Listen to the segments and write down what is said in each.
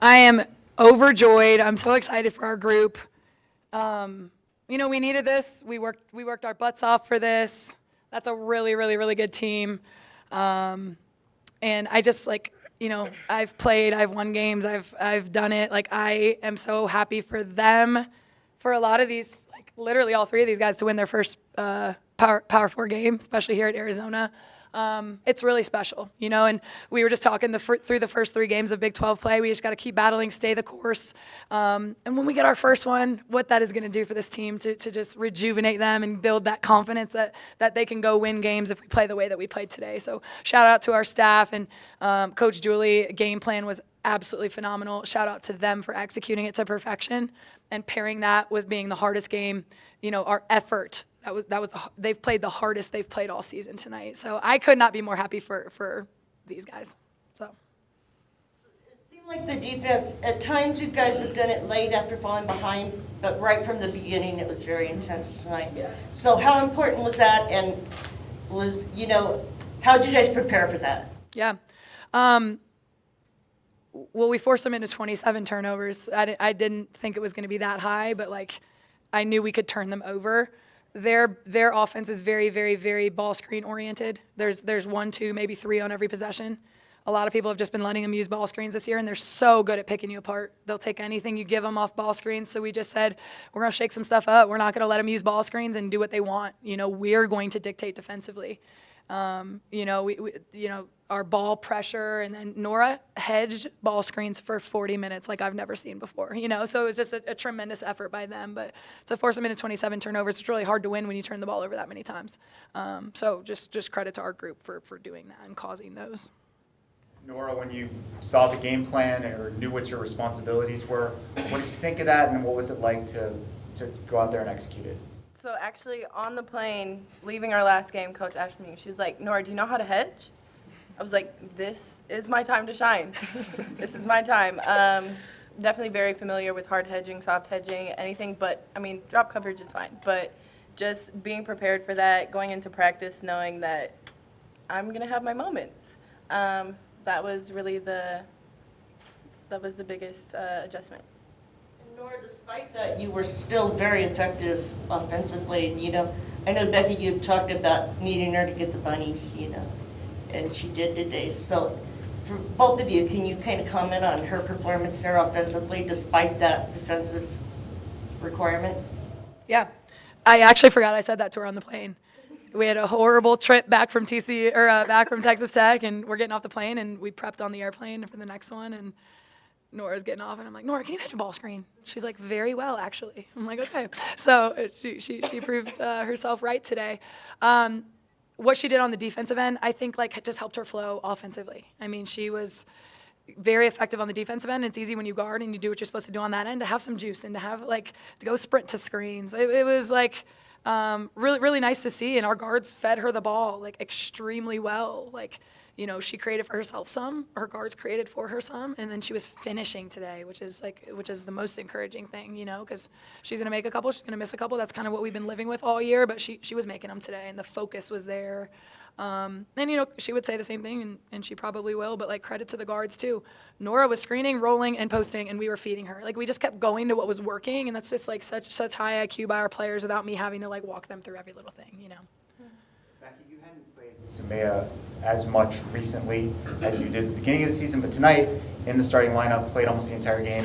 I am overjoyed. I'm so excited for our group. We needed this. We worked our butts off for this. That's a really, really, really good team. And I just I've played, I've won games, I've done it. Like, I am so happy for them, for a lot of these, like literally all three of these guys to win their first Power 4 game, especially here at Arizona. It's really special, and we were just talking through the first 3 games of Big 12 play. We just got to keep battling, stay the course. And when we get our first one, what that is going to do for this team to just rejuvenate them and build that confidence that they can go win games if we play the way that we played today. So shout out to our staff and Coach Julie. Game plan was absolutely phenomenal. Shout out to them for executing it to perfection and pairing that with being the hardest game, our effort. They've played the hardest they've played all season tonight. So I could not be more happy for these guys. So it seemed like the defense, at times you guys have done it late after falling behind, but right from the beginning it was very intense tonight. Yes. So how important was that, and how did you guys prepare for that? Yeah. Well, we forced them into 27 turnovers. I didn't think it was going to be that high, but I knew we could turn them over. Their offense is very, very, very ball screen oriented. There's 1, 2, maybe 3 on every possession. A lot of people have just been letting them use ball screens this year, and they're so good at picking you apart. They'll take anything you give them off ball screens. So we just said, we're going to shake some stuff up. We're not going to let them use ball screens and do what they want. We're going to dictate defensively. Our ball pressure, and then Nora hedged ball screens for 40 minutes like I've never seen before, so it was just a tremendous effort by them. But to force them into 27 turnovers, it's really hard to win when you turn the ball over that many times. So just credit to our group for doing that and causing those. Nora, when you saw the game plan or knew what your responsibilities were, what did you think of that, and what was it like to go out there and execute it? So actually, on the plane, leaving our last game, Coach asked me, she was like, Nora, do you know how to hedge? I was like, this is my time to shine. This is my time. Definitely very familiar with hard hedging, soft hedging, anything, but, drop coverage is fine. But just being prepared for that, going into practice knowing that I'm going to have my moments. That was really the biggest adjustment. Nora, despite that, you were still very effective offensively. I know, Becky, you talked about needing her to get the bunnies, and she did today. So for both of you, can you kind of comment on her performance there offensively despite that defensive requirement? Yeah. I actually forgot I said that to her on the plane. We had a horrible trip back from back from Texas Tech, and we're getting off the plane, and we prepped on the airplane for the next one, and Nora's getting off, and I'm like, Nora, can you hedge a ball screen? She's like, very well, actually. I'm like, okay. So she proved herself right today. What she did on the defensive end, I think, just helped her flow offensively. She was very effective on the defensive end. It's easy when you guard and you do what you're supposed to do on that end to have some juice and to have, to go sprint to screens. It was, really, really nice to see, and our guards fed her the ball, extremely well. She created for herself some, her guards created for her some, and then she was finishing today, which is the most encouraging thing, because she's going to make a couple, she's going to miss a couple. That's kind of what we've been living with all year, but she was making them today, and the focus was there. And, she would say the same thing, and she probably will, but, credit to the guards, too. Nora was screening, rolling, and posting, and we were feeding her. We just kept going to what was working, and that's just, such high IQ by our players without me having to, walk them through every little thing, Becky, you hadn't played Sumaya as much recently as you did at the beginning of the season, but tonight in the starting lineup, played almost the entire game,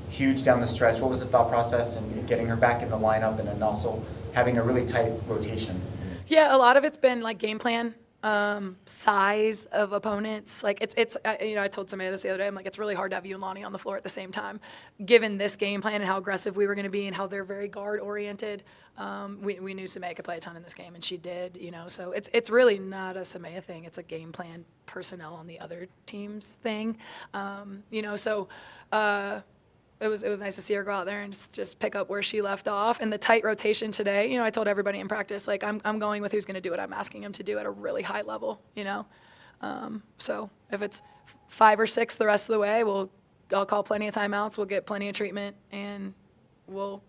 huge down the stretch. What was the thought process in getting her back in the lineup and then also having a really tight rotation? Yeah, a lot of it's been game plan, size of opponents. I told somebody this the other day. I'm like, it's really hard to have you and Lonnie on the floor at the same time, given this game plan and how aggressive we were going to be and how they're very guard oriented. We knew Sumaya could play a ton in this game, and she did. So it's really not a Sumaya thing. It's a game plan personnel on the other team's thing. It was nice to see her go out there and just pick up where she left off. And the tight rotation today, I told everybody in practice, I'm going with who's going to do what I'm asking him to do at a really high level, So if it's 5 or 6 the rest of the way, I'll call plenty of timeouts. We'll get plenty of treatment, and we'll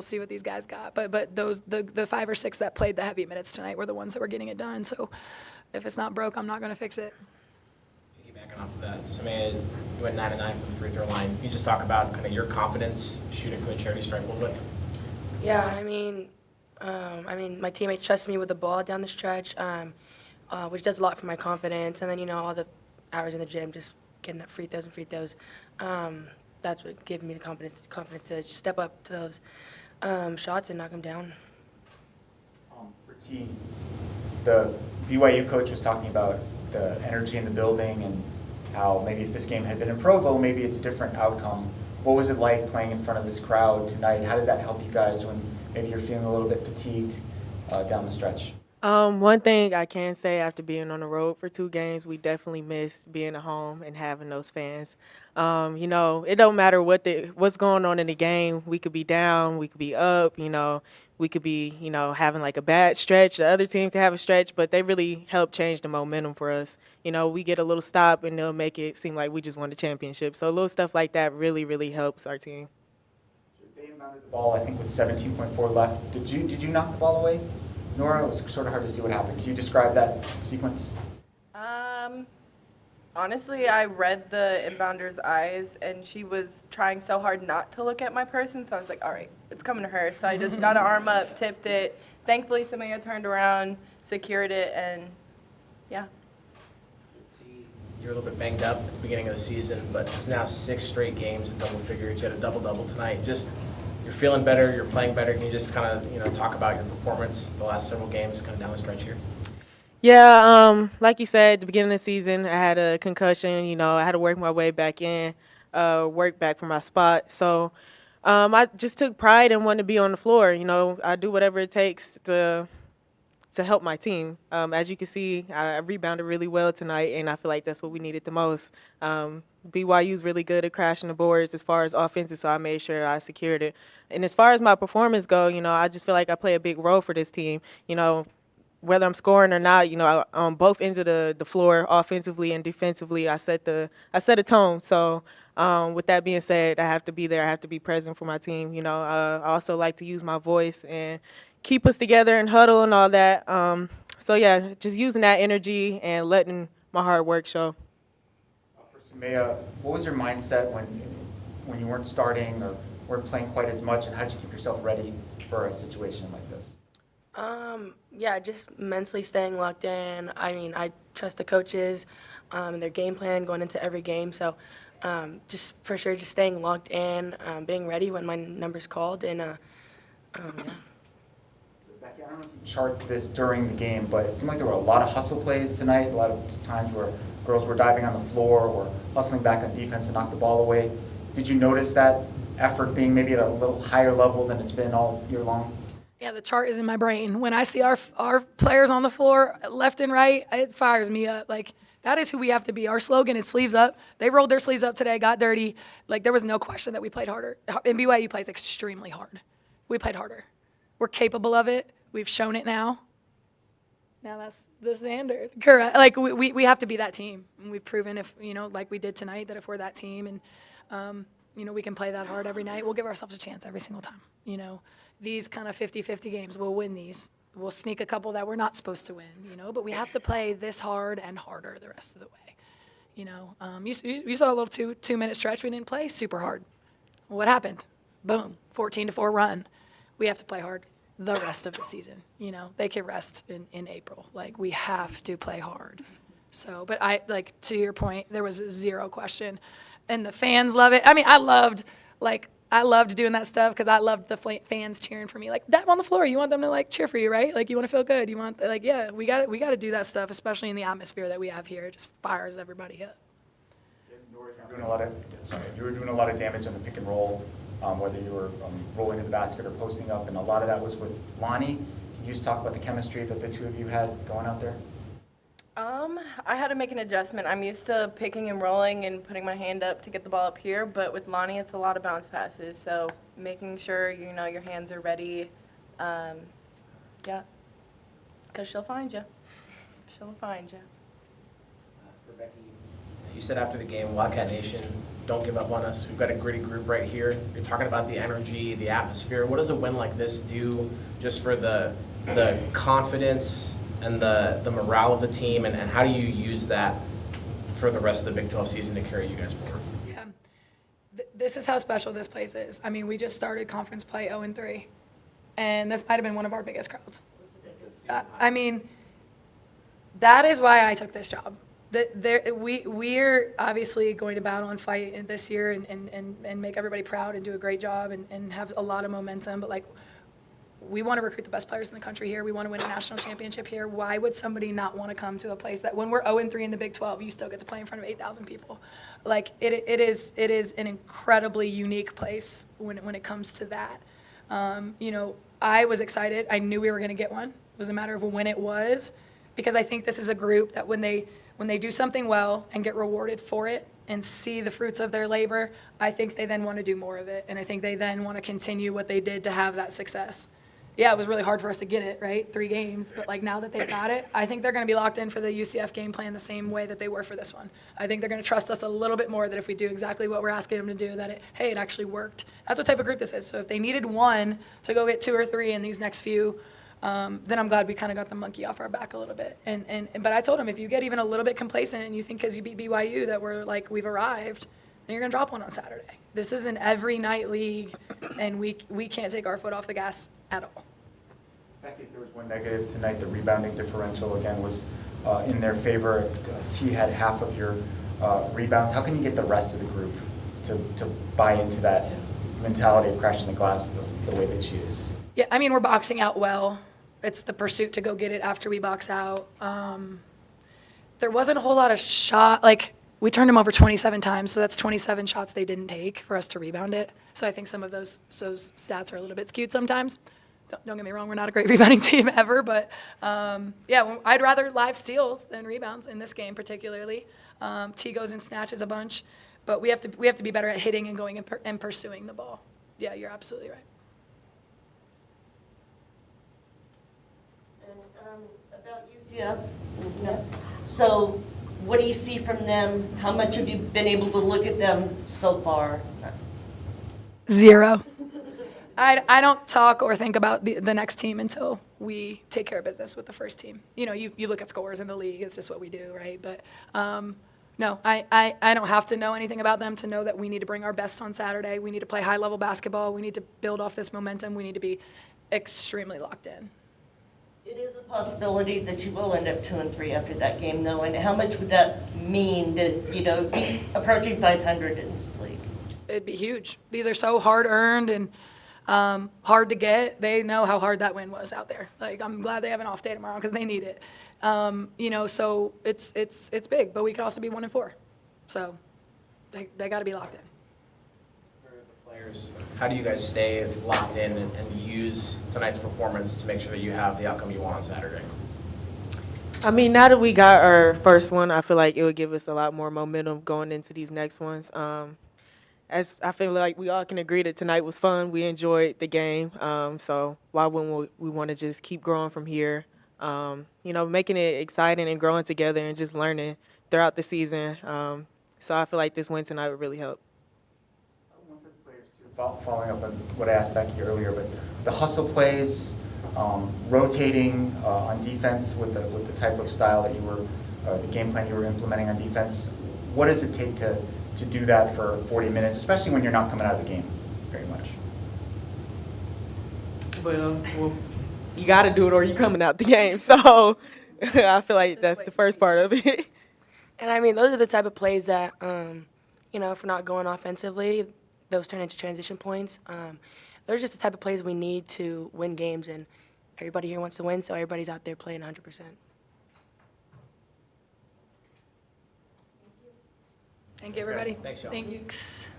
see what these guys got. But the 5 or 6 that played the heavy minutes tonight were the ones that were getting it done. So if it's not broke, I'm not going to fix it. Back Off of that, Samaya, you went 9 of 9 from the free throw line. Can you just talk about kind of your confidence shooting from the charity stripe a little bit? Yeah, I mean, my teammates trusted me with the ball down the stretch, which does a lot for my confidence. And then, all the hours in the gym, just getting up free throws. That's what gave me the confidence to step up to those shots and knock them down. For T, the BYU coach was talking about the energy in the building and how maybe if this game had been in Provo, maybe it's a different outcome. What was it like playing in front of this crowd tonight? How did that help you guys when maybe you're feeling a little bit fatigued down the stretch? One thing I can say after being on the road for 2 games, we definitely missed being at home and having those fans. It don't matter what's going on in the game. We could be down, we could be up, we could be, having like a bad stretch. The other team could have a stretch, but they really help change the momentum for us. We get a little stop and they'll make it seem like we just won the championship. So little stuff like that really, really helps our team. They inbounded the ball, I think, with 17.4 left. Did you knock the ball away? Nora, it was sort of hard to see what happened. Can you describe that sequence? Honestly, I read the inbounder's eyes, and she was trying so hard not to look at my person, so I was like, all right, it's coming to her. So I just got an arm up, tipped it. Thankfully, Samaya turned around, secured it, and yeah. You're a little bit banged up at the beginning of the season, but it's now 6 straight games in double figures. You had a double-double tonight. Just you're feeling better, you're playing better. Can you just kind of talk about your performance the last several games kind of down the stretch here? Yeah, like you said, at the beginning of the season, I had a concussion. I had to work my way back in, work back for my spot. So I just took pride in wanting to be on the floor. I do whatever it takes to help my team. As you can see, I rebounded really well tonight, and I feel like that's what we needed the most. BYU's really good at crashing the boards as far as offenses, so I made sure I secured it. And as far as my performance go, I just feel like I play a big role for this team. Whether I'm scoring or not, on both ends of the floor, offensively and defensively, I set a tone. So with that being said, I have to be there. I have to be present for my team. I also like to use my voice and keep us together and huddle and all that. So yeah, just using that energy and letting my hard work show. For Samaya, what was your mindset when you weren't starting or weren't playing quite as much, and how did you keep yourself ready for a situation like this? Yeah, just mentally staying locked in. I trust the coaches and their game plan going into every game. So just for sure, just staying locked in, being ready when my number's called. And yeah. Becky, I don't know if you chart this during the game, but it seemed like there were a lot of hustle plays tonight, a lot of times where girls were diving on the floor or hustling back on defense to knock the ball away. Did you notice that effort being maybe at a little higher level than it's been all year long? Yeah, the chart is in my brain. When I see our players on the floor, left and right, it fires me up. Like, that is who we have to be. Our slogan is sleeves up. They rolled their sleeves up today, got dirty. Like, there was no question that we played harder. And BYU plays extremely hard. We played harder. We're capable of it. We've shown it now. Now that's the standard. Correct. Like, we have to be that team. And we've proven like we did tonight, that if we're that team and, we can play that hard every night, we'll give ourselves a chance every single time. These kind of 50-50 games, we'll win these. We'll sneak a couple that we're not supposed to win, but we have to play this hard and harder the rest of the way. You saw a little two-minute stretch we didn't play super hard. What happened? Boom, 14-4 run. We have to play hard the rest of the season. They can rest in April. Like, we have to play hard. So, but to your point, there was zero question. And the fans love it. I loved doing that stuff because I loved the fans cheering for me. Like, dive on the floor. You want them to cheer for you, right? Like, you want to feel good. You want yeah, we got to do that stuff, especially in the atmosphere that we have here. It just fires everybody up. You were doing a lot of damage on the pick and roll, whether you were rolling to the basket or posting up, and a lot of that was with Lonnie. Can you just talk about the chemistry that the two of you had going out there? I had to make an adjustment. I'm used to picking and rolling and putting my hand up to get the ball up here, but with Lonnie, it's a lot of bounce passes. So making sure, your hands are ready. Yeah, because she'll find you. She'll find you. For Becky, you said after the game, Wildcat Nation, don't give up on us. We've got a gritty group right here. You're talking about the energy, the atmosphere. What does a win like this do just for the confidence and the morale of the team, and how do you use that for the rest of the Big 12 season to carry you guys forward? Yeah. This is how special this place is. I mean, we just started conference play 0-3, and this might have been one of our biggest crowds. I mean, that is why I took this job. We're obviously going to battle and fight this year and make everybody proud and do a great job and have a lot of momentum, but like, we want to recruit the best players in the country here. We want to win a national championship here. Why would somebody not want to come to a place that when we're 0-3 in the Big 12, you still get to play in front of 8,000 people? Like, it is an incredibly unique place when it comes to that. You know, I was excited. I knew we were going to get one. It was a matter of when it was, because I think this is a group that when they do something well and get rewarded for it and see the fruits of their labor, I think they then want to do more of it. And I think they then want to continue what they did to have that success. Yeah, it was really hard for us to get it, right? 3 games, but like now that they've got it, I think they're going to be locked in for the UCF game plan the same way that they were for this one. I think they're going to trust us a little bit more that if we do exactly what we're asking them to do, that it actually worked. That's what type of group this is. So if they needed one to go get 2 or 3 in these next few, then I'm glad we kind of got the monkey off our back a little bit. But I told them, if you get even a little bit complacent and you think because you beat BYU that we're like, we've arrived, then you're going to drop one on Saturday. This is an every night league, and we can't take our foot off the gas at all. Becky, if there was one negative tonight, the rebounding differential again was in their favor. T had half of your rebounds. How can you get the rest of the group to buy into that mentality of crashing the glass the way that she is? Yeah, I mean, we're boxing out well. It's the pursuit to go get it after we box out. There wasn't a whole lot of shot. Like, we turned them over 27 times, so that's 27 shots they didn't take for us to rebound it. So I think some of those stats are a little bit skewed sometimes. Don't get me wrong, we're not a great rebounding team ever, but yeah, I'd rather live steals than rebounds in this game particularly. T goes and snatches a bunch, but we have to be better at hitting and going and pursuing the ball. Yeah, you're absolutely right. And about UCF, no. So what do you see from them? How much have you been able to look at them so far? 0. I don't talk or think about the next team until we take care of business with the first team. You know, you look at scores in the league. It's just what we do, right? But no, I don't have to know anything about them to know that we need to bring our best on Saturday. We need to play high-level basketball. We need to build off this momentum. We need to be extremely locked in. It is a possibility that you will end up 2-3 after that game, though. And how much would that mean to, you know, be approaching 500 in this league? It'd be huge. These are so hard-earned and hard to get. They know how hard that win was out there. Like, I'm glad they have an off day tomorrow because they need it. You know, so it's big, but we could also be 1-4. So they got to be locked in. For the players, how do you guys stay locked in and use tonight's performance to make sure that you have the outcome you want on Saturday? I mean, now that we got our first one, I feel like it would give us a lot more momentum going into these next ones. As I feel like we all can agree that tonight was fun. We enjoyed the game. So why wouldn't we want to just keep growing from here? You know, making it exciting and growing together and just learning throughout the season. So I feel like this win tonight would really help. One for the players too, following up on what I asked Becky earlier, but the hustle plays, rotating on defense with the type of style that you were, the game plan you were implementing on defense. What does it take to do that for 40 minutes, especially when you're not coming out of the game very much? Well, you got to do it or you're coming out the game. So I feel like that's the first part of it. And I mean, those are the type of plays that, you know, if we're not going offensively, those turn into transition points. Those are just the type of plays we need to win games, and everybody here wants to win, so everybody's out there playing 100%. Thank you, everybody. Thanks, y'all. Thanks.